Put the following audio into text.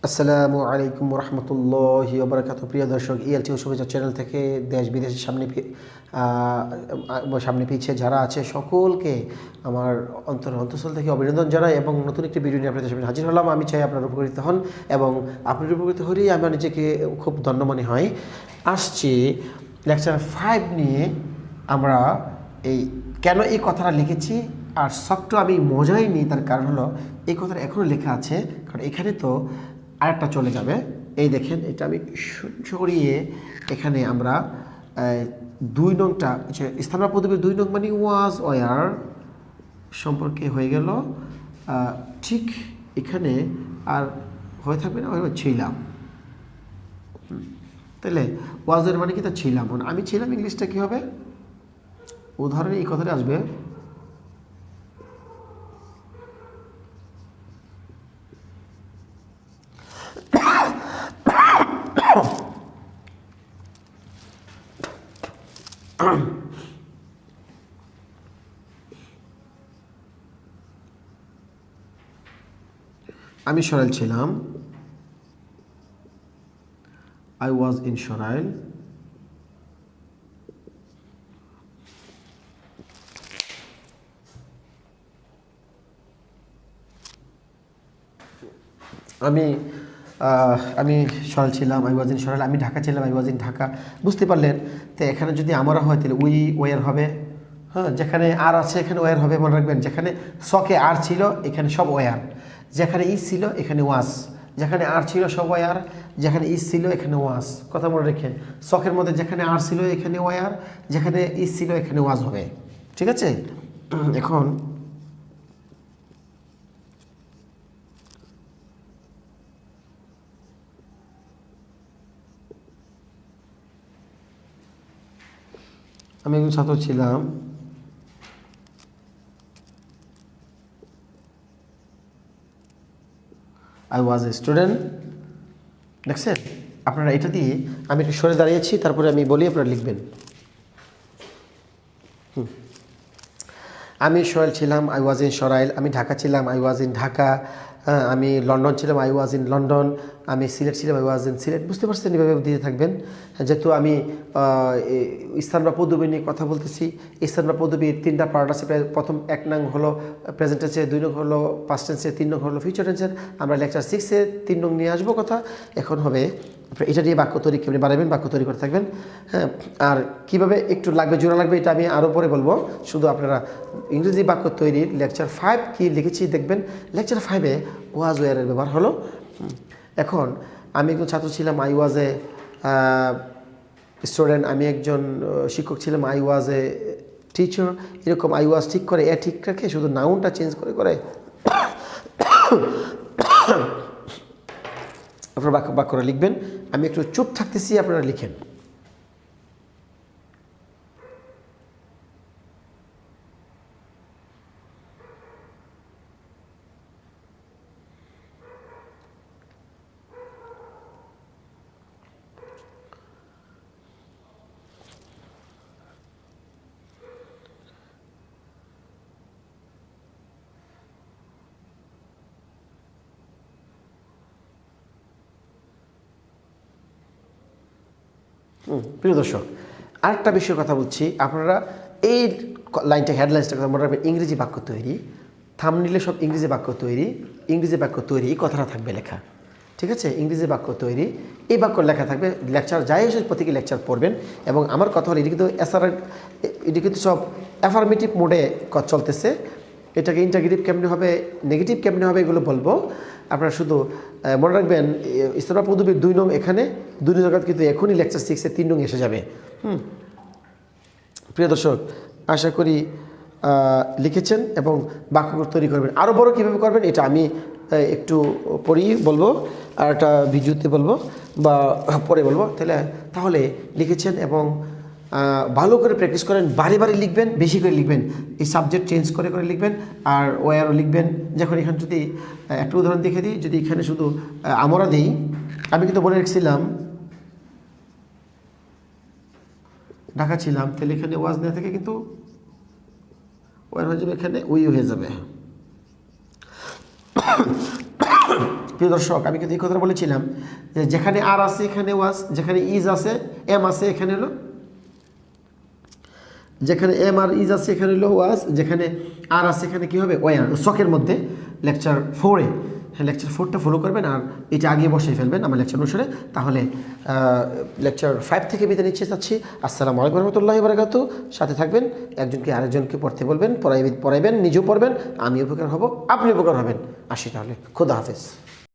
আসসালামু আলাইকুম রহমতুল্লাহি ওয়া বারাকাতুহু। প্রিয় দর্শক, ইএলটি ও শুভেচ্ছা চ্যানেল থেকে দেশ বিদেশের সামনে পিছিয়ে যারা আছে সকলকে আমার অন্তঃস্থল থেকে অভিনন্দন জানাই এবং নতুন একটি ভিডিও নিয়ে আপনাদের সামনে হাজির হলাম। আমি চাই আপনারা উপকৃত হন এবং আপনার উপকৃত হলেই আমার নিজেকে খুব ধন্য মনে হয়। আসছি লেকচার 5 নিয়ে। আমরা কেন এই কথাটা লিখেছি আর শখটা আমি মজাই নিই, তার কারণ হলো এই কথাটা এখনও লেখা আছে, কারণ এখানে তো আরেকটা চলে যাবে। এই দেখেন, এটা আমি সরিয়ে এখানে আমরা 2 নংটা স্থানরা পদবীর 2 নং মানে ওয়াজ ওয়ার সম্পর্কে হয়ে গেল। ঠিক এখানে আর হয়ে থাকবে না, ছিলাম। তাহলে ওয়াজের মানে কি? তা ছিলাম, আমি ছিলাম ইংলিশটা কী হবে? উদাহরণে এই কথাটা আসবে, আমি সরাইল ছিলাম, আই ওয়াজ ইন সরাইল। আমি সরাইল ছিলাম, আই ওয়াজ ইন সরাইল। আমি ঢাকা ছিলাম, আই ওয়াজ ইন ঢাকা। বুঝতে পারলেন? তো এখানে যদি আমরা হয় তাহলে উই ওয়ার হবে। হ্যাঁ, যেখানে আর আছে এখানে ওয়ার হবে, মনে রাখবেন। যেখানে সকে আর ছিল এখানে সব ওয়ার, যেখানে ইজ ছিল এখানে ওয়াজ, যেখানে আর ছিল সব ওয়ার, যেখানে ইজ ছিল এখানে ওয়াজ। কথা মনে রেখেন, শখের মধ্যে যেখানে আর ছিল এখানে ওয়ার, যেখানে ইজ ছিল এখানে ওয়াজ হবে। ঠিক আছে? এখন আমি একজন ছাত্র ছিলাম, আই ওয়াজ এ স্টুডেন্ট। দেখছেন? আপনারা এটা দিয়ে, আমি একটু সরে দাঁড়িয়েছি, তারপরে আমি বলি, আপনারা লিখবেন। আমি সরাইল ছিলাম, আই ওয়াজ ইন সরাইল। আমি ঢাকা ছিলাম, আই ওয়াজ ইন ঢাকা। আমি লন্ডন ছিলাম, আই ওয়াজ ইন লন্ডন। আমি সিলেট ছিলাম, আই ওয়াজ ইন সিলেট। বুঝতে পারছেন? এভাবে দিতে থাকবেন। যেহেতু আমি স্থান বা পদবী নিয়ে কথা বলতেছি, স্থান বা পদবীর 3টা পার্ট আছে। প্রথম 1 নং হলো প্রেজেন্ট টেন্সে, 2 নং হলো পাস্ট টেন্সে, 3 নং হলো ফিউচার টেন্সের। আমরা লেকচার 6-এ 3 নং নিয়ে আসবো কথা। এখন হবে এটা দিয়ে বাক্য তৈরি কীভাবে বাড়াবেন, বাক্য তৈরি করে থাকবেন। হ্যাঁ, আর কীভাবে একটু লাগবে, জোড়া লাগবে, এটা আমি আরও পরে বলবো। শুধু আপনারা ইংরেজি বাক্য তৈরির লেকচার 5 কি লিখেছি দেখবেন। লেকচার 5-এ ওয়াজ ওয়ারের ব্যবহার হলো। এখন আমি একজন ছাত্র ছিলাম, আই ওয়াজ এ স্টুডেন্ট। আমি একজন শিক্ষক ছিলাম, আই ওয়াজ এ টিচার। এরকম আই ওয়াজ ঠিক করে, ঠিক রাখে, শুধু নাউনটা চেঞ্জ করে আপনারা বাক্যটা লিখবেন। আমি একটু চুপ থাকতেছি, আপনারা লিখেন। প্রিয় দর্শক, আরেকটা বিষয়ের কথা বলছি। আপনারা এই লাইনটা, হেডলাইন্সটা কথা মনে রাখবেন। ইংরেজি বাক্য তৈরি, থাম্বনেইলে সব ইংরেজি বাক্য তৈরি, ইংরেজি বাক্য তৈরি, এই কথাটা থাকবে লেখা। ঠিক আছে? ইংরেজি বাক্য তৈরি, এই বাক্য লেখা থাকবে। লেকচার যাই এসে প্রত্যেকে লেকচার পড়বেন। এবং আমার কথা হলো, এটি কিন্তু সব অ্যাফার্মেটিভ মোডে চলতেছে। এটাকে ইন্টাগ্রেটিভ কেমনে হবে, নেগেটিভ কেমনে হবে, এগুলো বলবো। আপনারা শুধু মনে রাখবেন, স্থান বা পদবীর 2 নং এখানে, 2 নং জায়গা কিন্তু এখনই লেকচার 6-এ 3 নং এসে যাবে। প্রিয় দর্শক, আশা করি লিখেছেন এবং বাক্য তৈরি করবেন। আরও বড় কীভাবে করবেন এটা আমি একটু পরেই বলবো, আর একটা ভিডিওতে বলবো বা পরে বলবো। তাহলে লিখেছেন এবং ভালো করে প্র্যাকটিস করেন, বারে বারে লিখবেন, বেশি করে লিখবেন। এই সাবজেক্ট চেঞ্জ করে লিখবেন, আর ওয়ারও লিখবেন। যখন এখানে যদি একটা উদাহরণ দেখে দিই, যদি এখানে শুধু আমরা দিই, আমি কিন্তু বলে রেখেছিলাম ঢাকা ছিলাম, তাহলে এখানে ওয়াজ না থেকে কিন্তু ওয়ার হয়ে যাবে, এখানে উই হয়ে যাবে। প্রিয় দর্শক, আমি কিন্তু এই কথাটা বলেছিলাম যে যেখানে আর আছে এখানে ওয়াজ, যেখানে ইজ আছে এম আছে এখানে হলো, যেখানে এম আর ইজ আছে এখানে হলো ওয়াজ, যেখানে আর আছে এখানে কী হবে ওয়ান। শখের মধ্যে লেকচার 4-এ, হ্যাঁ লেকচার 4টা ফলো করবেন আর এটা আগে বসিয়ে ফেলবেন আমার লেকচার অনুসারে। তাহলে লেকচার 5 থেকে বিদায় নিচ্ছে চাচ্ছি। আসসালামু আলাইকুম রহমতুল্লাহি বারাকাতু। সাথে থাকবেন, একজনকে আরেকজনকে পড়তে বলবেন, পড়াইবেন, নিজেও পড়বেন, আমি উপকার হব, আপনি উপকার হবেন। আসি তাহলে, খোদা হাফেজ।